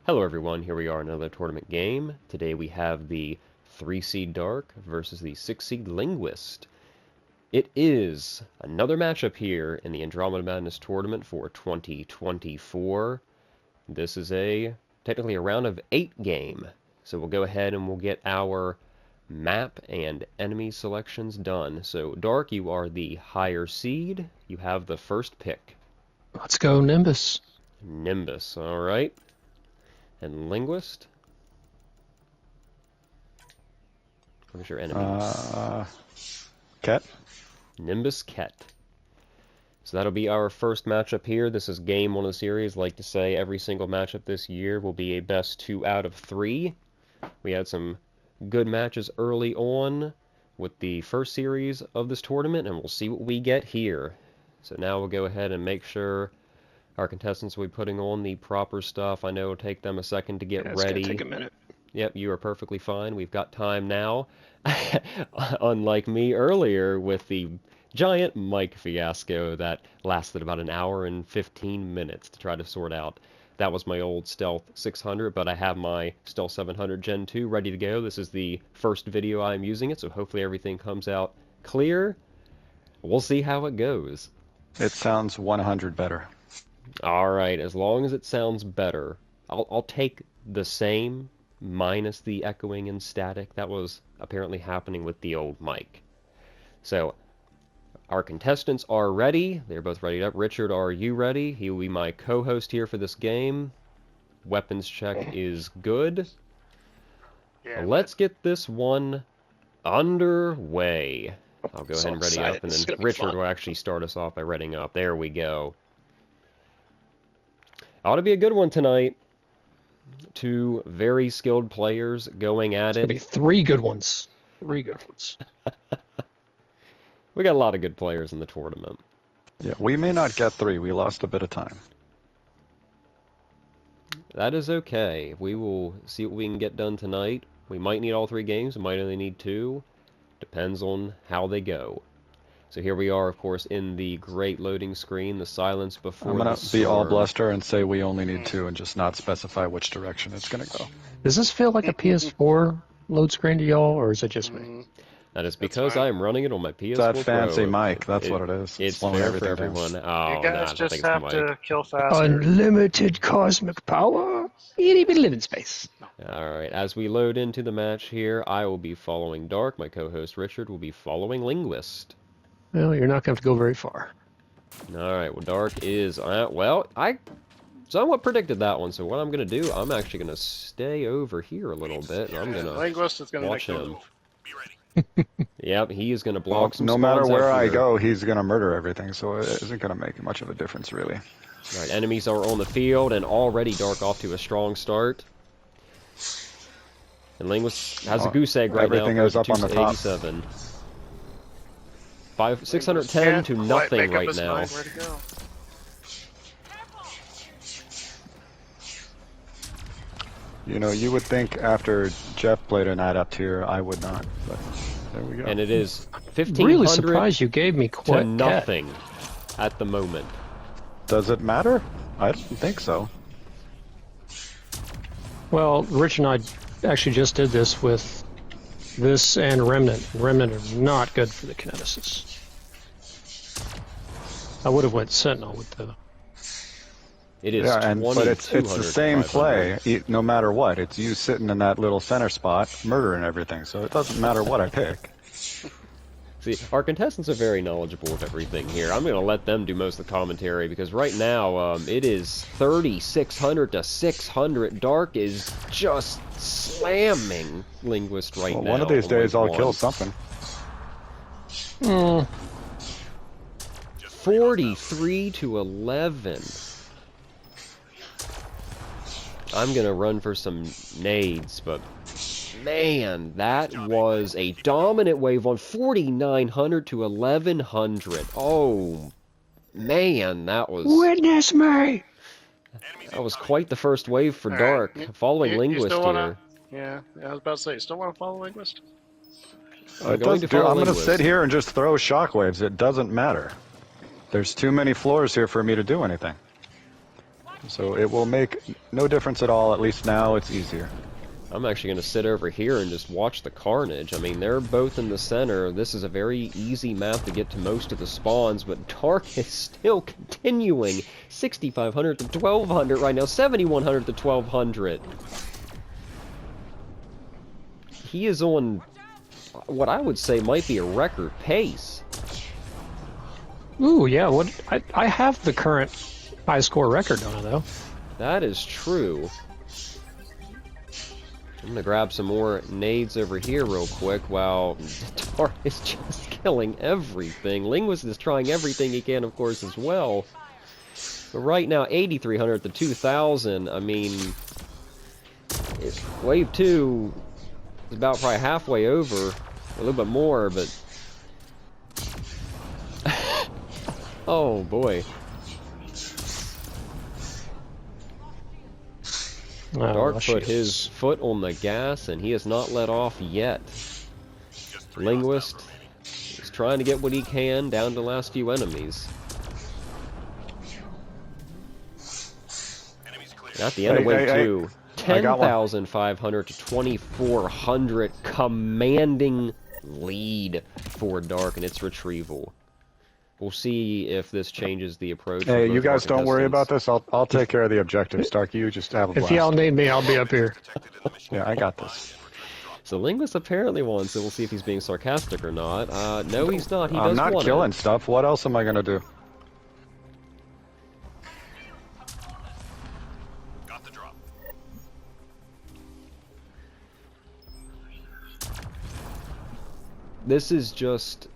Hello everyone, here we are in another tournament game. Today we have the 3-seed Dark versus the 6-seed Linguist. It is another matchup here in the Andromeda Madness tournament for 2024. This is technically a round of 8 game. So we'll go ahead and we'll get our map and enemy selections done. So Dark, you are the higher seed. You have the first pick. Let's go Nimbus. Nimbus, alright. And Linguist? What is your enemy? Ket. Nimbus Ket. So that'll be our first matchup here. This is game 1 of the series. Like to say, every single matchup this year will be a best 2 out of 3. We had some good matches early on with the first series of this tournament, and we'll see what we get here. So now we'll go ahead and make sure our contestants will be putting on the proper stuff. I know it'll take them a second to get ready. It's gonna take a minute. Yep, you are perfectly fine. We've got time now. Unlike me earlier with the giant mic fiasco that lasted about an hour and 15 minutes to try to sort out. That was my old Stealth 600, but I have my Stealth 700 Gen 2 ready to go. This is the first video I'm using it, so hopefully everything comes out clear. We'll see how it goes. It sounds 100 better. Alright, as long as it sounds better. I'll take the same minus the echoing and static. That was apparently happening with the old mic. So, our contestants are ready. They're both ready up. Richard, are you ready? He will be my co-host here for this game. Weapons check is good. Yeah, let's get this one underway. I'll go ahead and ready up, and then Richard will actually start us off by readying up. There we go. Ought to be a good one tonight. 2 very skilled players going at it. It's gonna be 3 good ones. 3 good ones. We got a lot of good players in the tournament. Yeah, we may not get 3. We lost a bit of time. That is okay. We will see what we can get done tonight. We might need all 3 games. We might only need 2. Depends on how they go. So here we are, of course, in the great loading screen, the silence before the I'm going to be storm. all bluster and say we only need 2 and just not specify which direction it's going to go. Does this feel like a PS4 load screen to y'all, or is it just me? That is because I am running it on my PS4 It's that fancy Pro. mic, that's what it is. It's fair for everyone. Oh, you guys just have to kill faster. Unlimited cosmic power, itty bitty living space. Alright, as we load into the match here, I will be following Dark. My co-host Richard will be following Linguist. Well, you're not going to have to go very far. Alright, well, Dark is... I somewhat predicted that one, so what I'm going to do, I'm actually going to stay over here a little bit, and I'm going to Linguist is going to watch make him. Be ready. Yep, he is going to block some No matter spawns where I after. go, he's going to murder everything, so it isn't going to make much of a difference, really. Alright, enemies are on the field, and already Dark off to a strong start. And Linguist has a goose egg right now. Everything is up on the top. 87. 610 to nothing right now. Where to go? You know, you would think after Jeff played an adept here, I would not, but there we go. And it is 1500 Really surprised you gave me to quite nothing at the moment. Does it matter? I don't think so. Well, Rich and I actually just did this with this and Remnant. Remnant are not good for the kineticists. I would have went Sentinel with the... It is Yeah, but it's the same play, no matter what. It's you sitting in that little center spot, murdering everything, so it doesn't matter what I pick. See, our contestants are very knowledgeable of everything here. I'm going to let them do most of the commentary, because right now, it is 3,600 to 600. Dark is just slamming Linguist right now. One of these days I'll kill something. 43 to 11. I'm gonna run for some nades, but man, that was a dominant wave on 4,900 to 1,100. Oh man, that was... Witness me! That was quite the first wave for Dark. Following Linguist here. Yeah, I was about to say, you still want to follow Linguist? I'm going to sit here and just throw shockwaves. It doesn't matter. There's too many floors here for me to do anything. So it will make no difference at all. At least now it's easier. I'm actually going to sit over here and just watch the carnage. I mean, they're both in the center. This is a very easy map to get to most of the spawns, but Dark is still continuing. 6,500 to 1,200 right now. 7,100 to 1,200. He is on what I would say might be a record pace. Ooh, yeah. What? I have the current high score record on it, though. That is true. I'm gonna grab some more nades over here real quick while Dark is just killing everything. Linguist is trying everything he can, of course, as well. But right now, 8,300 to 2,000. I mean, wave 2 is about probably halfway over. A little bit more, but... oh, boy. Oh, Dark put his foot on the gas, and he has not let off yet. Linguist is trying to get what he can down to the last few enemies. And at the end of wave 2, 10,500 to 2,400, commanding lead for Dark and its retrieval. We'll see if this changes the approach. Hey, you guys don't worry about this. I'll take care of the objectives. Dark, you just have a blast. If y'all need me, I'll be up here. Yeah, I got this. So Linguist apparently wants it. We'll see if he's being sarcastic or not. No, he's not. He does want it. I'm not killing stuff. What else am I gonna do? Got the drop. This is just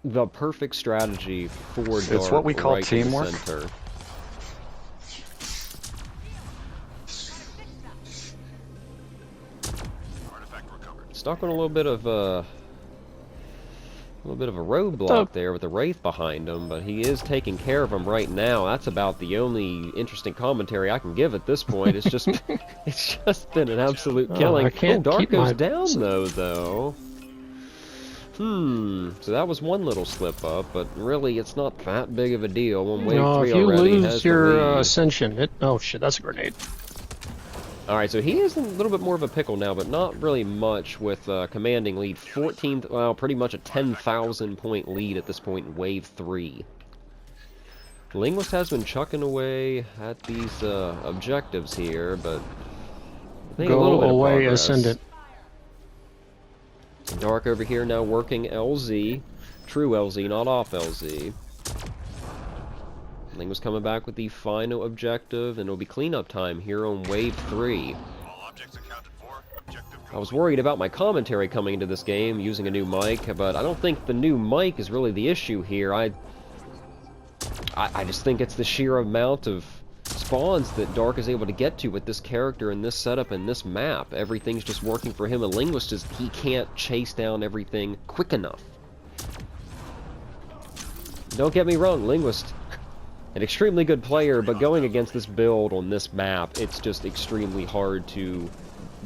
the perfect strategy for Dark. It's what we call right teamwork. In the center. Stuck on a little bit of a roadblock there with the Wraith behind him, but he is taking care of him right now. That's about the only interesting commentary I can give at this point. It's just it's just been an absolute killing. I can't Dark keep goes my... down though. So that was one little slip up, but really it's not that big of a deal. When wave 3 if you already lose has your the lead. ascension, oh shit, that's a grenade. Alright, so he is a little bit more of a pickle now, but not really much with commanding lead. 14th, well, pretty much a 10,000 point lead at this point in wave 3. Linguist has been chucking away at these objectives here, but I think a little bit of away, progress. Ascendant. Dark over here now working LZ. True LZ, not off LZ. Linguist coming back with the final objective, and it'll be cleanup time here on wave 3. I was worried about my commentary coming into this game using a new mic, but I don't think the new mic is really the issue here. I just think it's the sheer amount of spawns that Dark is able to get to with this character and this setup and this map. Everything's just working for him, and Linguist is he can't chase down everything quick enough. Don't get me wrong, Linguist, an extremely good player, but going against this build on this map, it's just extremely hard to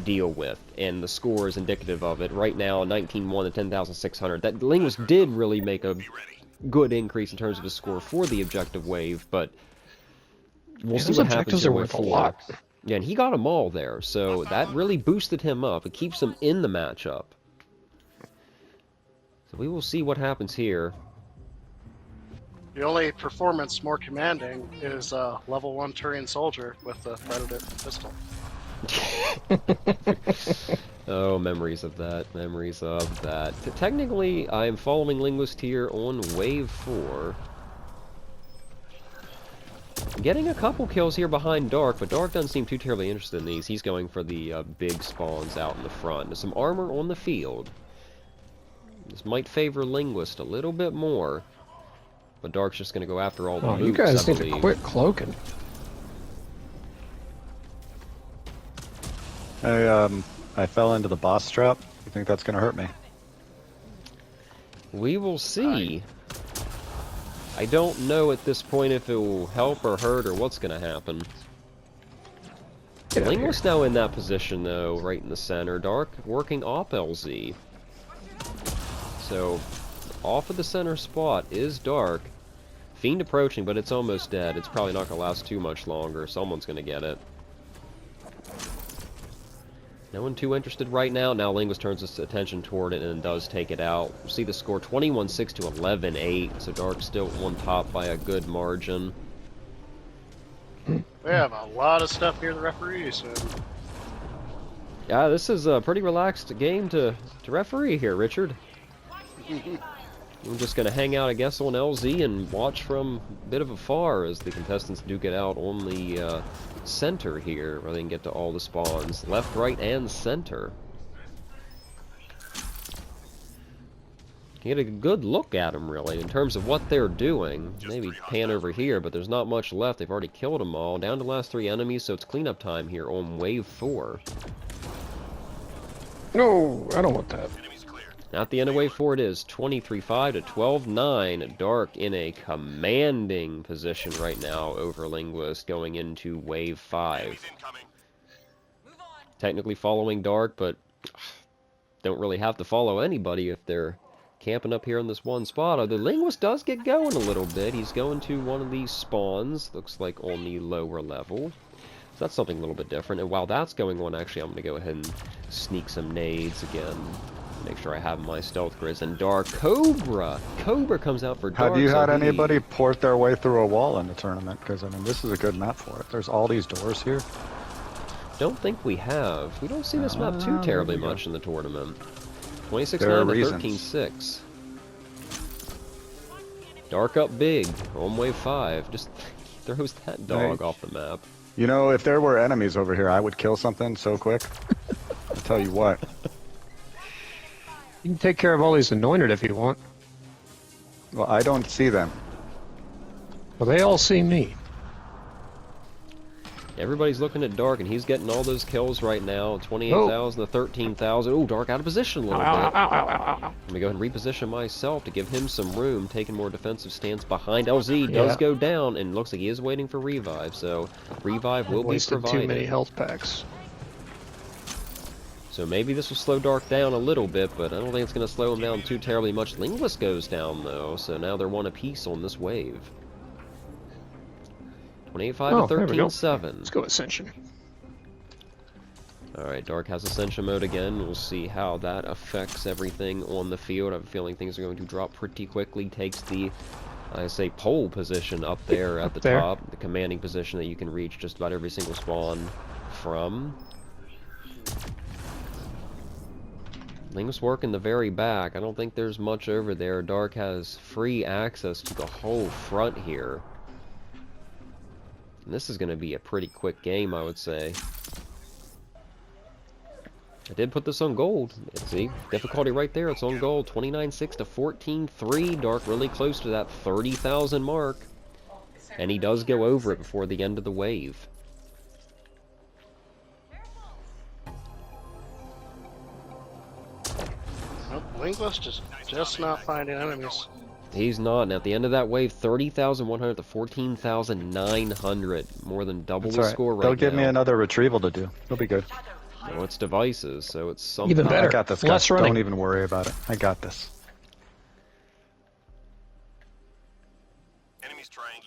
deal with, and the score is indicative of it. Right now, 19-1 to 10,600. That Linguist did really make a good increase in terms of his score for the objective wave, but we'll see what happens in wave 4. Yeah, and he got them all there, so that really boosted him up. It keeps him in the matchup. So we will see what happens here. The only performance more commanding is level 1 Turian soldier with the Predator pistol. Oh, memories of that, memories of that. Technically, I'm following Linguist here on wave 4. Getting a couple kills here behind Dark, but Dark doesn't seem too terribly interested in these. He's going for the big spawns out in the front. There's some armor on the field. This might favor Linguist a little bit more. But Dark's just going to go after all the mooks, you guys I need to believe. quit cloaking. I fell into the boss trap. You think that's gonna hurt me? We will see. I don't know at this point if it will help or hurt or what's going to happen. Linguist now in that position, though, right in the center. Dark working off LZ. So, off of the center spot is Dark. Fiend approaching, but it's almost dead. It's probably not going to last too much longer. Someone's going to get it. No one too interested right now. Now Linguist turns his attention toward it and does take it out. We'll see the score 21-6 to 11-8. So Dark still on top by a good margin. We have a lot of stuff here the referees. So. Yeah, this is a pretty relaxed game to referee here, Richard. I'm just going to hang out, I guess, on LZ and watch from a bit of afar as the contestants do get out on the center here, where they can get to all the spawns. Left, right, and center. You get a good look at them, really, in terms of what they're doing. Maybe pan over here, but there's not much left. They've already killed them all. Down to the last 3 enemies, so it's cleanup time here on Wave 4. No, I don't want that. At the end of Wave 4 it is 23-5 to 12-9. Dark in a commanding position right now over Linguist going into Wave 5. Technically following Dark, but don't really have to follow anybody if they're camping up here in this one spot. The Linguist does get going a little bit. He's going to one of these spawns, looks like on the lower level. So that's something a little bit different. And while that's going on, actually I'm going to go ahead and sneak some nades again. Make sure I have my stealth grizz. And Dark Cobra comes out for Dark. Have you had anybody port their way through a wall in the tournament? Because I mean, this is a good map for it. There's all these doors here. Don't think we have. We don't see this map too terribly much in the tournament. 26-9 to 13-6. Dark up big on Wave 5. Just throws that dog off the map. You know, if there were enemies over here, I would kill something so quick. I'll tell you what. You can take care of all these anointed if you want. Well, I don't see them. Well, they all see me. Everybody's looking at Dark, and he's getting all those kills right now. 28,000 to 13,000. Oh, Dark out of position a little bit. Let me go ahead and reposition myself to give him some room, taking more defensive stance behind. LZ does go down, and looks like he is waiting for revive, so revive will be provided. Too many health packs. So maybe this will slow Dark down a little bit, but I don't think it's going to slow him down too terribly much. Linguist goes down, though, so now they're one apiece on this wave. 28-5 to 13-7. Let's go Ascension. Alright, Dark has Ascension mode again. We'll see how that affects everything on the field. I have a feeling things are going to drop pretty quickly. Takes the, I say, pole position up there at the top. The commanding position that you can reach just about every single spawn from. Linguist work in the very back. I don't think there's much over there. Dark has free access to the whole front here. And this is going to be a pretty quick game, I would say. I did put this on gold. See, difficulty right there. It's on gold. 29-6 to 14-3. Dark really close to that 30,000 mark. And he does go over it before the end of the wave. Linguist is just not finding enemies. He's not, and at the end of that wave, 30,100 to 14,900. More than double the score right now. They'll give me another retrieval to do. It'll be good. No, it's devices, so it's something. Even better. I got this, guys. Don't even worry about it. I got this.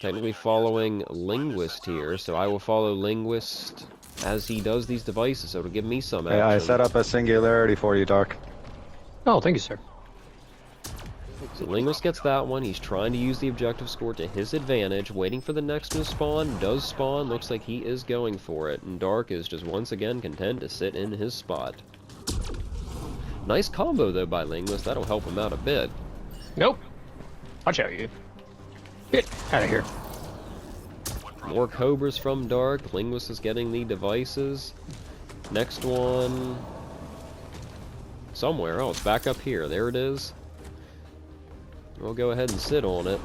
Technically following Linguist here, so I will follow Linguist as he does these devices, so it'll give me some action. Yeah, I set up a singularity for you, Dark. Oh, thank you, sir. So Linguist gets that one. He's trying to use the objective score to his advantage, waiting for the next one to spawn. Does spawn. Looks like he is going for it. And Dark is just once again content to sit in his spot. Nice combo, though, by Linguist. That'll help him out a bit. Nope. Watch out, you. Get out of here. More Cobras from Dark. Linguist is getting the devices. Next one... somewhere. Oh, it's back up here. There it is. We'll go ahead and sit on it.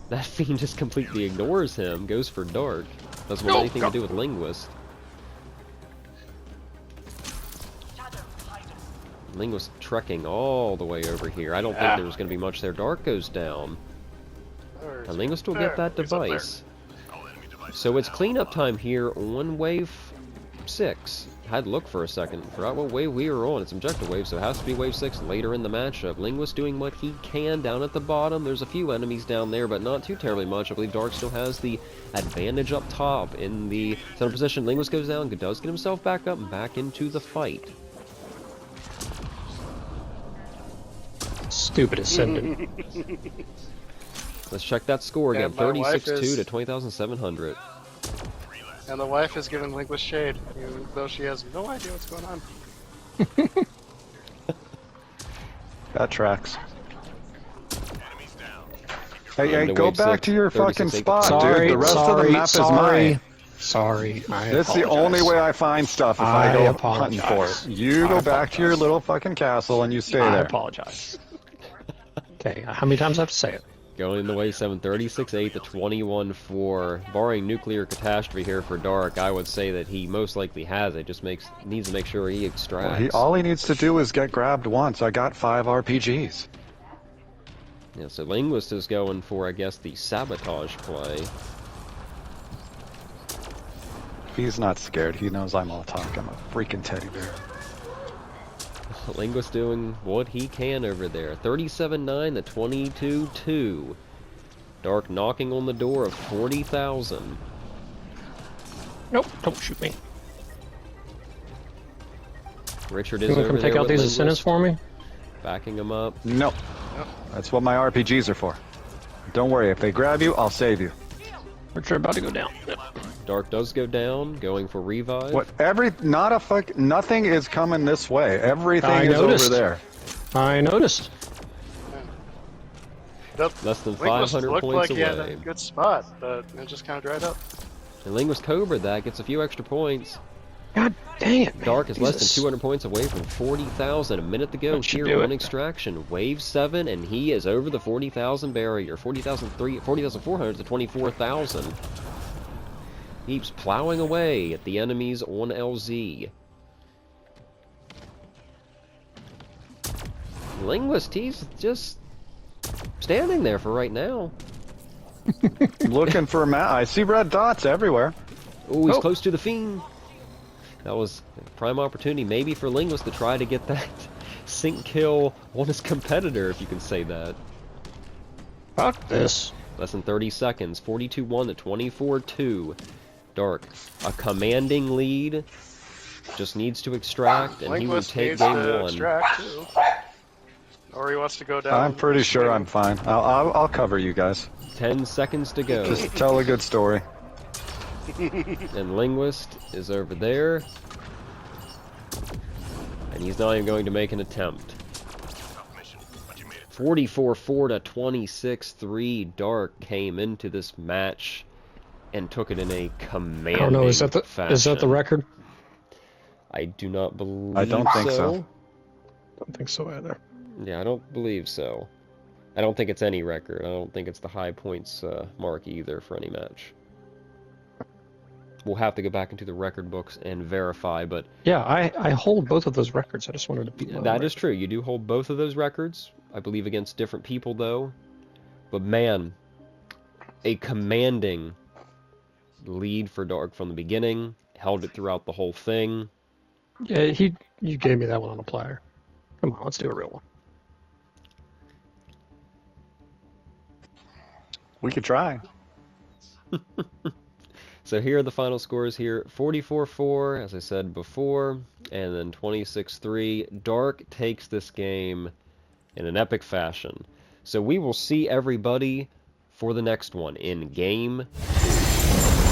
That Fiend just completely ignores him. Goes for Dark. Doesn't want anything to do with Linguist. Linguist trekking all the way over here. I don't think there's going to be much there. Dark goes down. And Linguist will get that device. So it's cleanup time here on Wave 6. Had to look for a second. Forgot what wave we were on. It's objective wave, so it has to be wave 6 later in the matchup. Linguist doing what he can down at the bottom. There's a few enemies down there, but not too terribly much. I believe Dark still has the advantage up top in the center position. Linguist goes down, does get himself back up and back into the fight. Stupid ascendant. Let's check that score again. And my wife 36-2 is- to 20,700. And the wife is giving Linguist shade, even though she has no idea what's going on. That tracks. Hey, Into go wave back 6, to your fucking 36-8. spot, Sorry, dude. The rest of the sorry, map sorry. is mine. Sorry, I That's the apologize. only way I find stuff if I I go apologize. hunting for it. You I go back to your little fucking castle and you stay I there. apologize. Okay, how many times do I have to say it? Going into wave 7, 36-8 to 21-4. Barring nuclear catastrophe here for Dark, I would say that he most likely has it. Just needs to make sure he extracts. Well, all he needs to do is get grabbed once. I got 5 RPGs. Yeah, so Linguist is going for, I guess, the sabotage play. He's not scared. He knows I'm all talk. I'm a freaking teddy bear. Linguist doing what he can over there. 37-9 to 22-2. Dark knocking on the door of 40,000. Nope, don't shoot me. Richard You is want to over come take there out with these ascendants Linguist, for me? backing him up. No. That's what my RPGs are for. Don't worry. If they grab you, I'll save you. Richard about to go down. Dark does go down, going for revive. What? Nothing is coming this way. Everything I is noticed. over there. I noticed. Less than Linguist 500 looked points like he had away. a good spot, but it just kind of dried up. And Linguist Cobra that gets a few extra points. God dang it, man. Dark is less than Jesus. 200 points away from 40,000. A minute to go That should here do on it. extraction. Wave 7, and he is over the 40,000 barrier. 40,400 to 24,000. Keeps plowing away at the enemies on LZ. Linguist, he's just standing there for right now. Looking for a map. I see red dots everywhere. Oh, he's Oh. close to the Fiend. That was a prime opportunity maybe for Linguist to try to get that sync kill on his competitor, if you can say that. Fuck this. Less than 30 seconds. 42-1 to 24-2. Dark, a commanding lead. Just needs to extract, and he will Linguist take needs game to 1. extract too. Or he wants to go down. I'm pretty sure I'm fine. I'll cover you guys. 10 seconds to go. Just tell a good story. And Linguist is over there. And he's not even going to make an attempt. 44-4 to 26-3. Dark came into this match and took it in a commanding I don't know, is that the fashion. record? I do not believe I don't think so. Don't think so either. Yeah, I don't believe so. I don't think it's any record. I don't think it's the high points mark either for any match. We'll have to go back into the record books and verify, but Yeah, I hold both of those records. I just wanted to beat that is true. You do hold both of those records. I believe against different people, though. But man, a commanding lead for Dark from the beginning. Held it throughout the whole thing. Yeah, you gave me that one on a platter. Come on, let's do a real one. We could try. So here are the final scores here. 44-4, as I said before, and then 26-3. Dark takes this game in an epic fashion. So we will see everybody for the next one in Game 2.